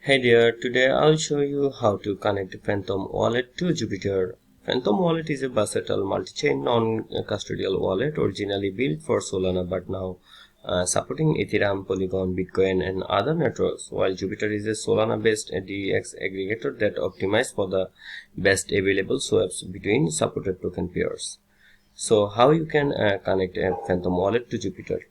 Hey there, today I'll show you how to connect Phantom wallet to Jupiter. Phantom wallet is a versatile multi-chain non-custodial wallet originally built for Solana but now supporting Ethereum, Polygon, Bitcoin and other networks, while Jupiter is a Solana-based DEX aggregator that optimizes for the best available swaps between supported token pairs. So how you can connect a Phantom wallet to Jupiter?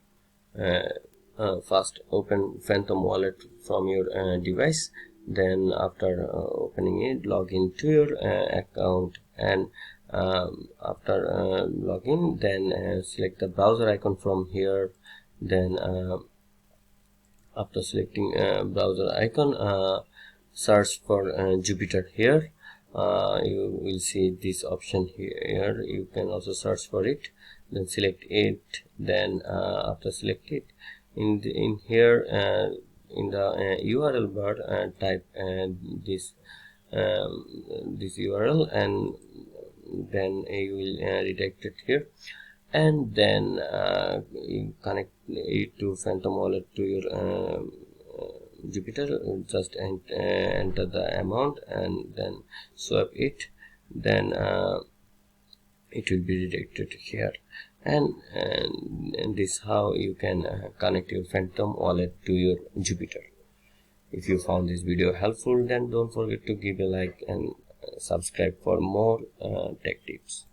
First open Phantom wallet from your device, then after opening it, log into your account, and after login, then select the browser icon from here. Then after selecting browser icon, search for Jupiter here. You will see this option here. You can also search for it, then select it, then after select it, in here in the URL bar type this URL, and then you will redirect it here, and then you connect it to Phantom wallet to your Jupiter. Just enter the amount and then swap it, then it will be redirected here, and this how you can connect your Phantom wallet to your Jupiter. If you found this video helpful, then don't forget to give a like and subscribe for more tech tips.